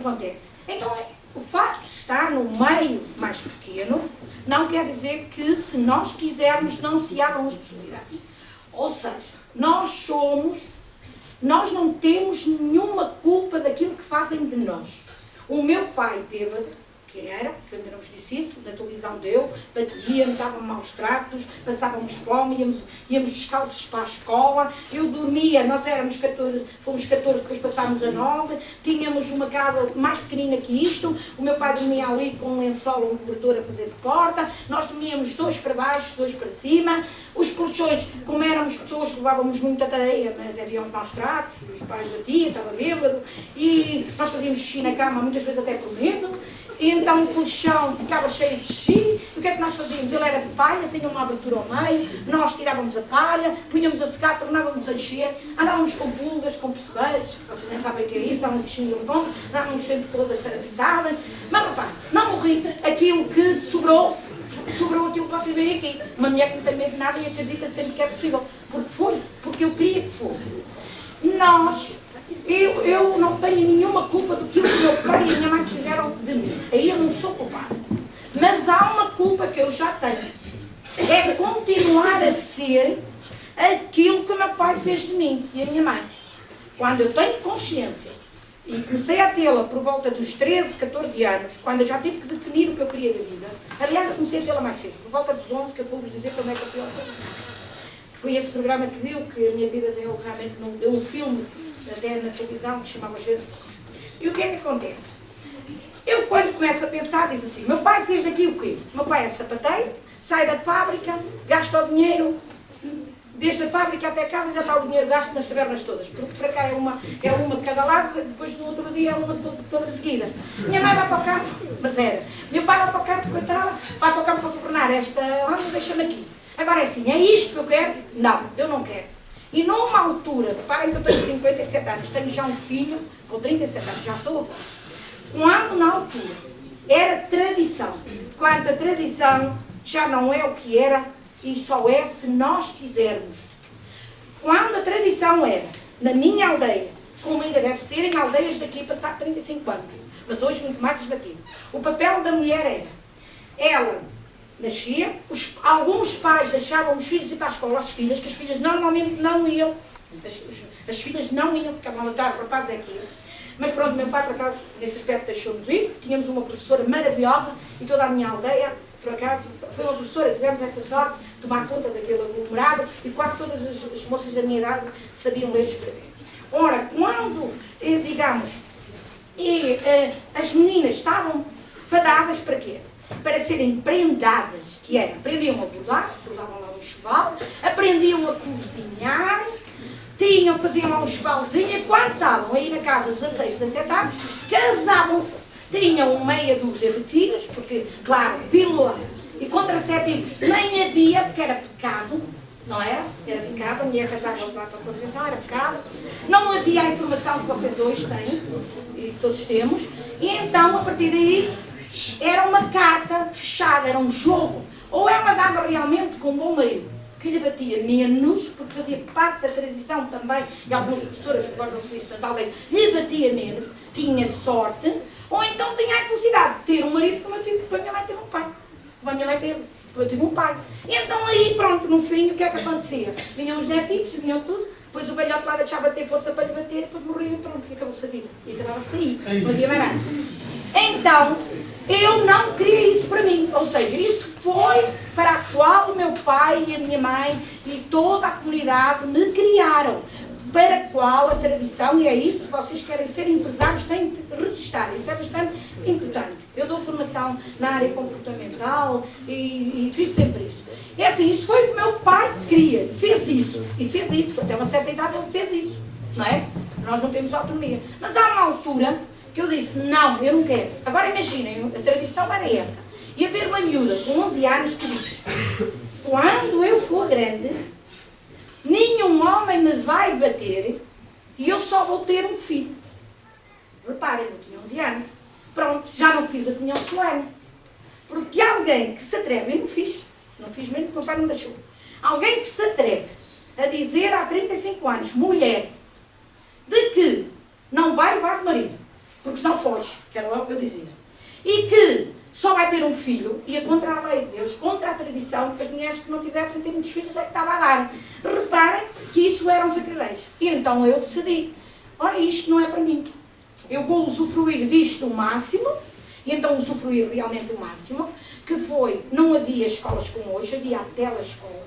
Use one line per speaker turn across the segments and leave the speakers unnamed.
acontece? Então, o facto de estar no meio mais pequeno não quer dizer que, se nós quisermos, não se abram as possibilidades. Ou seja, nós não temos nenhuma culpa daquilo que fazem de nós. O meu pai teve, que eu ainda não vos disse isso, na televisão deu, batia-me, dava-me maus tratos, passávamos fome, íamos descalços para a escola, eu dormia, nós fomos 14, depois passámos a 9, tínhamos uma casa mais pequenina que isto, o meu pai dormia ali com um lençol, um cobertor a fazer de porta, nós dormíamos 2 para baixo, 2 para cima, os colchões, como éramos pessoas que levávamos muita tareia, mas havíamos maus tratos, os pais batiam, estava bêbado, e nós fazíamos xixi na cama, muitas vezes até por medo. E então o colchão ficava cheio de xixi, e o que é que nós fazíamos? Ele era de palha, tinha uma abertura ao meio, nós tirávamos a palha, punhamos a secar, tornávamos a encher, andávamos com pulgas, com percebeiros, vocês nem sabem o que é isso, há um bichinho redondo, andávamos sempre todas parasitadas, mas repare, não morri, aquilo que sobrou aquilo que vocês veem aqui. Uma mulher que não tem medo de nada e acredita sempre que é possível, porque eu queria que fosse. Eu não tenho nenhuma culpa do que o meu pai e a minha mãe fizeram de mim. Aí eu não sou culpada. Mas há uma culpa que eu já tenho. É continuar a ser aquilo que o meu pai fez de mim e a minha mãe. Quando eu tenho consciência, e comecei a tê-la por volta dos 13, 14 anos, quando eu já tive que definir o que eu queria da vida. Aliás, eu comecei a tê-la mais cedo, por volta dos 11, que eu vou-vos dizer como é que eu fui ao Foi esse programa que viu, que a minha vida realmente não deu um filme, até na televisão, que chamava Às vezes. E o que é que acontece? Eu, quando começo a pensar, diz assim, meu pai fez daqui o quê? Meu pai é sapateiro, sai da fábrica, gasta o dinheiro, desde a fábrica até casa já está o dinheiro gasto nas tabernas todas, porque para cá é uma de cada lado, depois no outro dia é uma toda seguida. Minha mãe vai para o campo, mas era. Meu pai vai para o campo, coitada, vai para o campo para governar esta onda, deixa-me aqui. Agora é assim, é isto que eu quero? Não, eu não quero. E numa altura, reparem que eu tenho 57 anos, tenho já um filho, com 37 anos, já sou avó. Quando na altura era tradição, quando a tradição já não é o que era, e só é se nós quisermos. Quando a tradição era, na minha aldeia, como ainda deve ser em aldeias daqui, passar 35 anos, mas hoje muito mais daqui, o papel da mulher era, ela nascia, alguns pais deixavam os filhos ir para a escola, as filhas, que as filhas normalmente não iam, as filhas não iam, ficavam a lutar, o rapaz é que ia. Mas pronto, meu pai, por acaso, nesse aspecto deixou-nos ir, tínhamos uma professora maravilhosa e toda a minha aldeia, por acaso, foi uma professora, tivemos essa sorte de tomar conta daquele aglomerado e quase todas as moças da minha idade sabiam ler e escrever. Ora, quando, digamos, as meninas estavam fadadas para quê? Para serem prendadas, que era, aprendiam a bordar, bordavam lá um enxoval, aprendiam a cozinhar, faziam lá um enxovalzinho, e quando estavam aí na casa dos 16, 17 anos, casavam-se, tinham meia dúzia de filhos, porque, claro, pílula e contraceptivos nem havia, porque era pecado, não era? Era pecado, a mulher casava lá para a contracepção, era pecado. Não havia a informação que vocês hoje têm, e todos temos, e então, a partir daí, era uma carta fechada, era um jogo. Ou ela dava realmente com um bom marido, que lhe batia menos, porque fazia parte da tradição também, e algumas professoras que guardam-se isso nas aldeias, lhe batia menos, tinha sorte, ou então tinha a infelicidade de ter um marido como eu tive, porque a minha mãe teve um pai. Como a minha mãe teve, eu tive um pai. E então aí, pronto, no fim, o que é que acontecia? Vinham os netitos, vinham tudo, depois o velhote lá deixava de ter força para lhe bater, depois morria e pronto, acabou-se a vida. E acabava-se aí, não havia mais nada. Então, eu não queria isso para mim, ou seja, isso foi para a qual o meu pai e a minha mãe e toda a comunidade me criaram, para a qual a tradição, e é isso, se vocês querem ser empresários, têm de resistir, isso é bastante importante. Eu dou formação na área comportamental e fiz sempre isso. É assim, isso foi o que o meu pai queria, fez isso, até uma certa idade ele fez isso, não é? Nós não temos autonomia. Mas há uma altura que eu disse, não, eu não quero. Agora imaginem, a tradição era essa. E haver uma miúda com 11 anos que disse, quando eu for grande, nenhum homem me vai bater e eu só vou ter um filho. Reparem, eu tinha 11 anos. Pronto, já não fiz a comunhão solene. Porque alguém que se atreve, eu não fiz mesmo porque o meu pai não deixou. Alguém que se atreve a dizer há 35 anos, mulher, de que não vai levar de marido, porque senão foge, que era logo o que eu dizia. E que só vai ter um filho, ia contra a lei de Deus, contra a tradição, que as mulheres que não tivessem ter muitos filhos é que estava a dar. Reparem que isso era um sacrilégio. E então eu decidi, ora, isto não é para mim. Eu vou usufruir disto o máximo, e então usufruir realmente o máximo, que foi, não havia escolas como hoje, havia a telescola,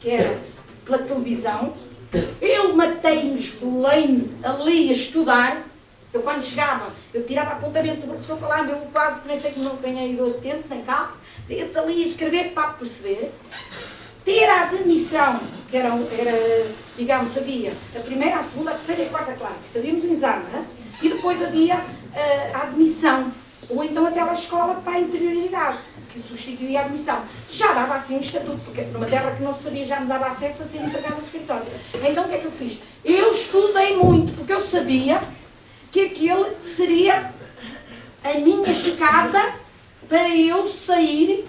que era pela televisão. Eu matei-me, esfolei-me ali a estudar. Eu quando chegava, eu tirava apontamento do professor para lá, eu quase que nem sei que não ganhei 12 tempos, nem cá, eu ali a escrever para perceber. Ter a admissão, que era, digamos, havia a primeira, a segunda, a terceira e a quarta classe, fazíamos um exame, né? E depois havia a admissão, ou então a telescola para a interioridade, que substituía a admissão. Já dava assim um estatuto, porque numa terra que não se sabia já me dava acesso a ser empregado no escritório. Então o que é que eu fiz? Eu estudei muito, porque eu sabia que aquele seria a minha escada para eu sair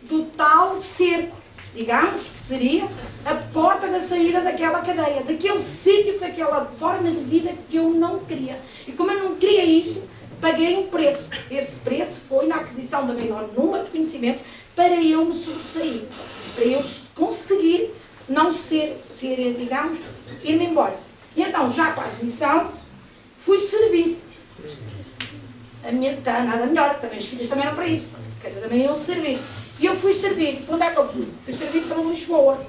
do tal cerco, digamos, que seria a porta da saída daquela cadeia, daquele sítio, daquela forma de vida que eu não queria. E como eu não queria isso, paguei um preço. Esse preço foi na aquisição da maior número de conhecimentos para eu me sobressair, para eu conseguir não ser digamos, ir-me embora. E então, já com a admissão, fui servir. A minha está nada melhor, também as filhas também eram para isso. Também eu servir. E eu fui servir. Onde é que eu fui? Fui servir para Lisboa.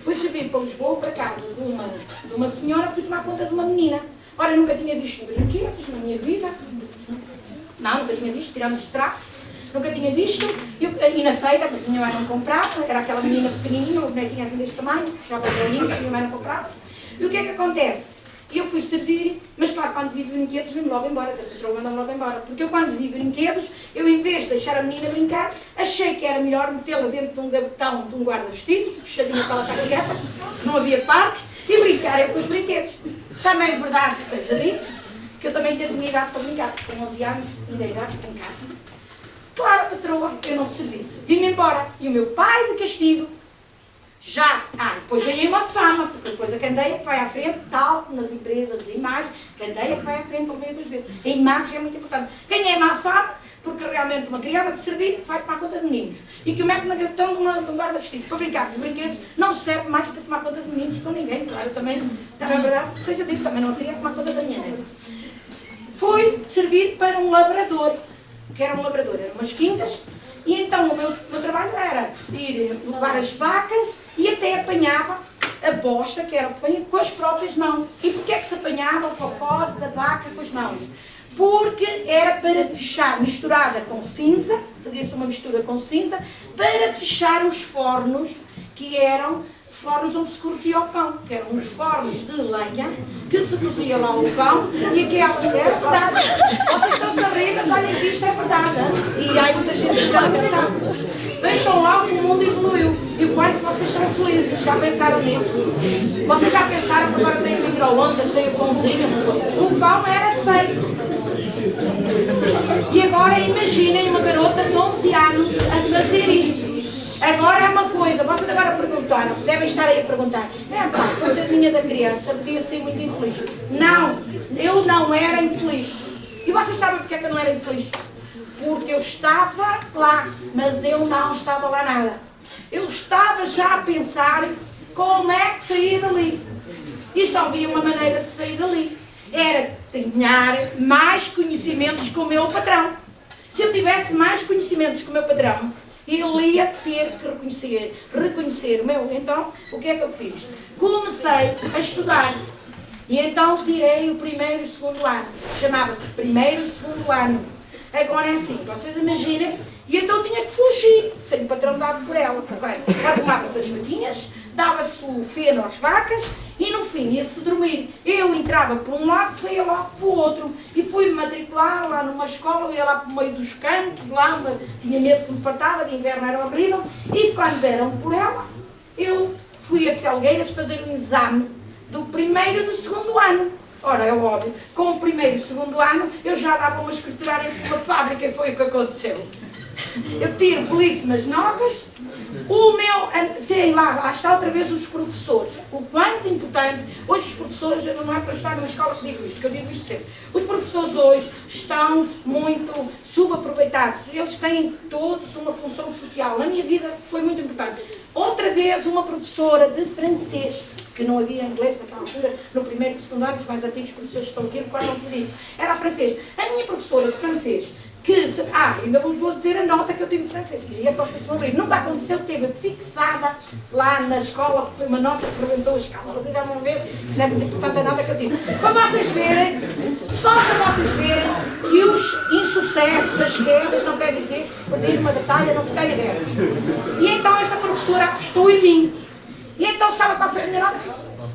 Fui servir para Lisboa, para casa de uma senhora, fui tomar conta de uma menina. Ora, eu nunca tinha visto brinquedos na minha vida. Não, nunca tinha visto, tirando os trapos. Nunca tinha visto. E na feira, porque a minha mãe não comprava. Era aquela menina pequenininha, uma bonequinha assim deste tamanho, puxava o bolinho, a minha mãe não comprava. E o que é que acontece? Eu fui servir, mas claro, quando vi brinquedos, vim-me logo embora, a patroa manda-me logo embora. Porque eu quando vi brinquedos, eu em vez de deixar a menina brincar, achei que era melhor metê-la dentro de um gavetão de um guarda-vestidos, fechadinha para ela estar quieta, não havia parque, e brincar eu com os brinquedos. Também é verdade que seja dito, que eu também tenho idade para brincar, porque com 11 anos ainda é idade para brincar. Claro, a patroa, eu não servi. Vim-me embora. E o meu pai, de castigo, depois ganhei uma fama, porque depois a candeia que vai à frente, tal, nas empresas de imagem, candeia que vai à frente, talvez duas vezes. A imagem é muito importante. Ganhei má fama, porque realmente uma criada de servir vai tomar conta de meninos. E que o mete na gatão de um guarda-vestidos para brincar com os brinquedos não serve mais para tomar conta de meninos com ninguém. Claro, eu também é verdade, seja dito, também não queria tomar conta da minha neta. Fui servir para um labrador, que era um labrador, eram umas quintas. E então o meu trabalho era ir levar as vacas e até apanhava a bosta, que era o que com as próprias mãos. E porquê é que se apanhava o pacote da vaca com as mãos? Porque era para fechar, misturada com cinza, fazia-se uma mistura com cinza, para fechar os fornos, que eram fornos onde se curtia o pão, que eram uns fornos de lenha, que se cozia lá o pão, e aquela era verdade. Vocês estão a rir, mas olhem que isto é verdade. E há muita gente que está a pensar. Vejam lá que o mundo evoluiu. E o quanto vocês são felizes. Já pensaram nisso? Vocês já pensaram que agora tem micro-ondas, tem o pãozinho? O pão era feito. E agora imaginem uma garota de 11 anos a fazer isso. Agora é uma coisa, vocês agora perguntaram, devem estar aí a perguntar, pá, coitadinha da criança, podia ser muito infeliz. Não, eu não era infeliz. E vocês sabem porque é que eu não era infeliz? Porque eu estava lá, mas eu não estava lá nada. Eu estava já a pensar como é que saía dali. E só havia uma maneira de sair dali. Era ganhar mais conhecimentos com o meu patrão. Se eu tivesse mais conhecimentos com o meu patrão, ele ia ter que reconhecer o meu. Então, o que é que eu fiz? Comecei a estudar. E então tirei o primeiro e o segundo ano. Chamava-se primeiro e segundo ano. Agora é assim, vocês imaginem. E então eu tinha que fugir, sem o patrão dado por ela. Arrumava-se as vaquinhas, dava-se o feno às vacas e no fim ia-se dormir. Eu entrava por um lado, saía lá para o outro. E fui-me matricular lá numa escola, eu ia lá para o meio dos campos, lá tinha medo que me fartava, de inverno era horrível. E quando deram por ela, eu fui a Felgueiras fazer um exame do primeiro e do segundo ano. Ora, é óbvio, com o primeiro e o segundo ano, eu já dava uma escriturária para uma fábrica e foi o que aconteceu. Eu tiro belíssimas notas, Tem lá está outra vez os professores. O quanto importante, hoje os professores, não é para estar numa escola que digo isto, que eu digo isto sempre. Os professores hoje estão muito subaproveitados. Eles têm todos uma função social. Na minha vida foi muito importante. Outra vez uma professora de francês, que não havia inglês naquela altura, no primeiro e secundário, os mais antigos professores que estão aqui, recordam-se disso. Era francês. A minha professora de francês, ainda vou dizer a nota que eu tive de francês, que ia para o sexto ano. Nunca aconteceu, teve fixada lá na escola, porque foi uma nota que rebentou a escala. Vocês já vão ver, que é muito importante a nota que eu tive. Para vocês verem, só para vocês verem que os insucessos, as quedas, não quer dizer que se perder uma batalha não se ganha guerra. E então esta professora apostou em mim. E então sabe qual foi a minha nota?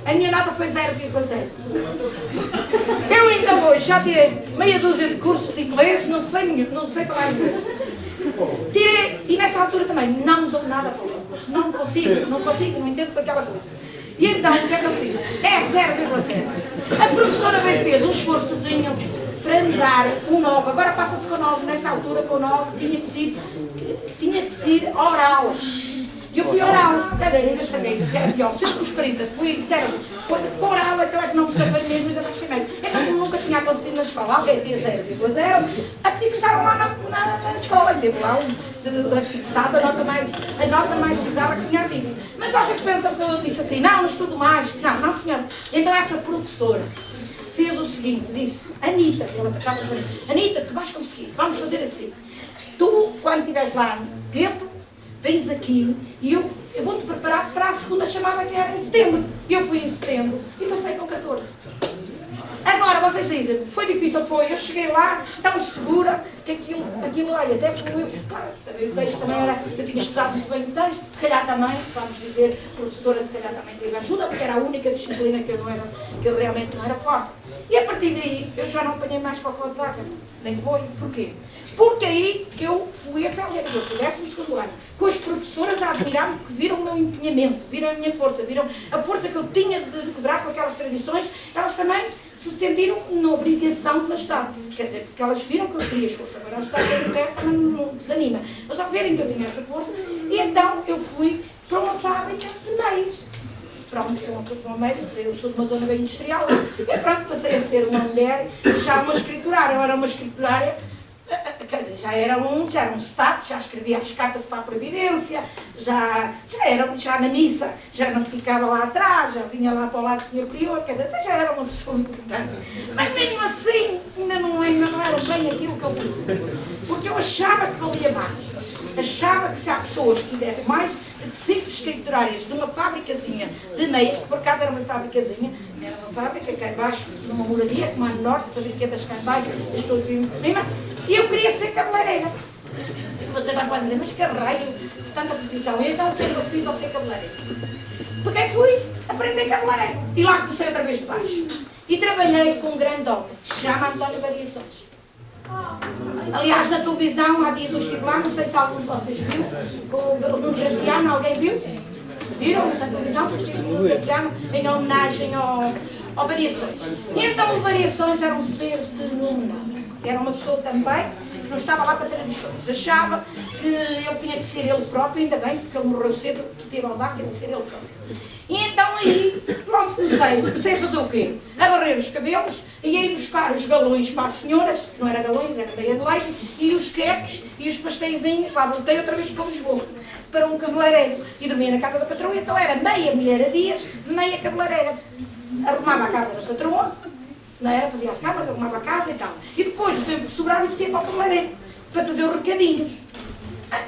A minha nota foi 0,0. Eu ainda hoje já tirei meia dúzia de cursos de inglês, não sei falar inglês. Tirei, e nessa altura também não dou nada para o curso. Não consigo, não entendo com aquela coisa. E então, o que é que eu fiz? É 0,0. A professora bem fez um esforçozinho para me dar um 9. Agora passa-se com 9, nessa altura com 9 tinha que ser oral. E eu fui oral, cadeira, ainda cheguei, era pior, sempre os 40, disseram, por oral, então é que não me safei mesmo, ainda mais meio. Então, como nunca tinha acontecido na escola, alguém tinha 0,0, a fixaram lá na escola, e teve lá fixado a nota mais bizarra que tinha havido. Mas vocês pensam que eu disse assim, não estudo mais, não senhor. Então essa professora fez o seguinte, disse, Anita, ela estava a dizer, Anita, tu vais conseguir, vamos fazer assim. Tu, quando estiveres lá no tempo, vens aqui e eu vou-te preparar para a segunda chamada que era em setembro. Eu fui em setembro e passei com 14. Agora, vocês dizem, foi difícil, foi. Eu cheguei lá, tão segura, que aquilo olha, até concluiu. Claro, o texto também era, eu tinha estudado muito bem o texto, se calhar também, vamos dizer, professora, se calhar também teve ajuda, porque era a única disciplina que eu realmente não era forte. E a partir daí, eu já não apanhei mais cocó de vaca, nem de boi. Porquê? Porque aí que eu fui a Felgueiras, eu fui 12º ano, com as professoras a admirar-me, que viram o meu empenhamento, viram a minha força, viram a força que eu tinha de quebrar com aquelas tradições, elas também se sentiram na obrigação de me ajudar. Quer dizer, porque elas viram que eu queria esforço, agora ajudar a mulher também não desanima. Mas ao verem que eu tinha essa força, e então eu fui para uma fábrica de meias. Pronto, eu sou de uma zona bem industrial, e pronto, passei a ser uma mulher, já uma escriturária, eu era uma escriturária. Quer dizer, já era um status, já escrevia as cartas para a Previdência, já na missa, já não ficava lá atrás, já vinha lá para o lado do Senhor Prior, quer dizer, já era uma pessoa importante. Mas mesmo assim, ainda não era bem aquilo que eu queria. Porque eu achava que valia mais. Achava que se há pessoas que derem mais de 5 escriturárias de uma fábricazinha de meias, que por acaso era uma fábricazinha, era uma fábrica cá embaixo, numa moradia, como há no norte, fabriquetas cá embaixo, as pessoas vinham por cima, e eu queria ser cabeleireira. Você agora pode dizer, mas que raio, tanta profissão. E então o que eu fiz ao ser cabeleireira? Porque fui aprender cabeleireiro. E lá comecei outra vez de baixo. E trabalhei com um grande homem, que se chama António Variações. Aliás, na televisão, há dias eu estive lá, não sei se algum de vocês viu, com o Nuno Graciano, alguém viu? Viram na televisão? Estive com o Nuno Graciano em homenagem ao Variações. E então o Variações era um ser fenomenal. Era uma pessoa também que não estava lá para tradições. Achava que ele tinha que ser ele próprio, ainda bem, porque ele morreu cedo, teve a audácia de ser ele próprio. E então aí, pronto, comecei a fazer o quê? A varrer os cabelos, e aí buscar os galões para as senhoras, que não era galões, era meia de leite, e os queques e os pasteizinhos, lá voltei outra vez para Lisboa, para um cabeleireiro. E dormia na casa da patroa, então era meia mulher a dias, meia cabeleireira. Arrumava a casa da patroa, não era? Fazia as camas, arrumava a casa e tal. E depois o tempo que sobrava descia para o cabeleireiro, para fazer os recadinhos.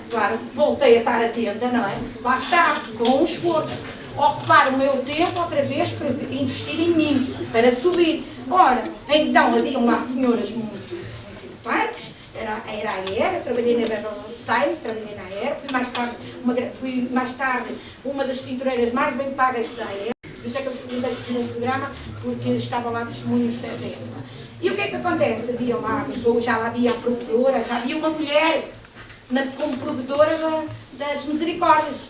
Claro, voltei a estar atenta, não é? Lá está, com um esforço. Ocupar o meu tempo outra vez para investir em mim, para subir. Ora, então haviam lá senhoras muito importantes, era a ERA, trabalhei na Bernstein, trabalhei na ERA, fui mais tarde uma das tintureiras mais bem pagas da ERA, por isso é que eu escolhi no programa, porque estavam lá testemunhos dessa época. E o que é que acontece? Havia lá pessoas, já lá havia a provedora, já havia uma mulher como provedora das misericórdias.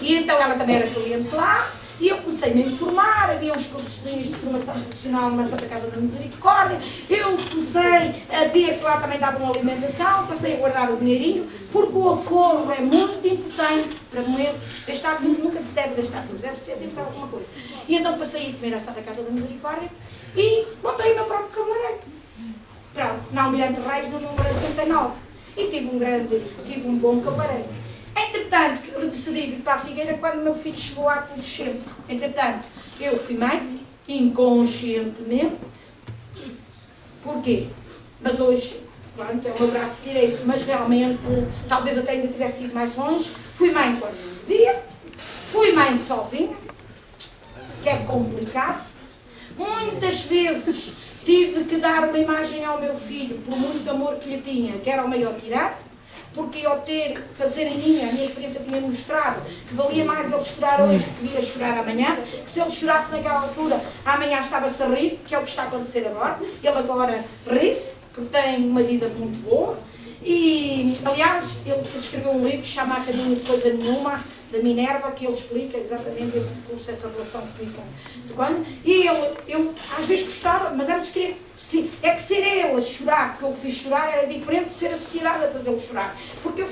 E então ela também era cliente lá, E eu comecei-me a informar, havia uns cursinhos de formação profissional numa Santa Casa da Misericórdia, eu comecei a ver que lá também davam alimentação, passei a guardar o dinheirinho, porque o aforro é muito importante para comer, gastar muito, nunca se deve gastar tudo, deve-se ter sempre alguma coisa. E então passei a comer à Santa Casa da Misericórdia e montei o meu próprio cabeleireiro. Pronto, na Almirante Reis, no número 89. E tive um bom cabeleireiro. Entretanto, eu decidi vir para a Figueira quando o meu filho chegou à adolescente. Entretanto, eu fui mãe, inconscientemente. Porquê? Mas hoje, pronto, é o meu braço direito, mas realmente, talvez até ainda tivesse ido mais longe. Fui mãe quando não devia. Fui mãe sozinha, que é complicado. Muitas vezes tive que dar uma imagem ao meu filho, por muito amor que lhe tinha, que era o maior tirado, porque eu fazer em mim, a minha experiência tinha mostrado que valia mais ele chorar hoje do que vir a chorar amanhã, que se ele chorasse naquela altura, amanhã estava-se a rir, que é o que está a acontecer agora. Ele agora ri-se, porque tem uma vida muito boa. E, aliás, ele escreveu um livro que se chama A Caminho de Coisa Nenhuma, da Minerva, que ele explica exatamente esse processo, essa relação que fica. E eu às vezes gostava, mas antes queria, sim, é que ser ele a chorar, que eu fiz chorar, era diferente de ser a sociedade a fazê-lo chorar. Porque eu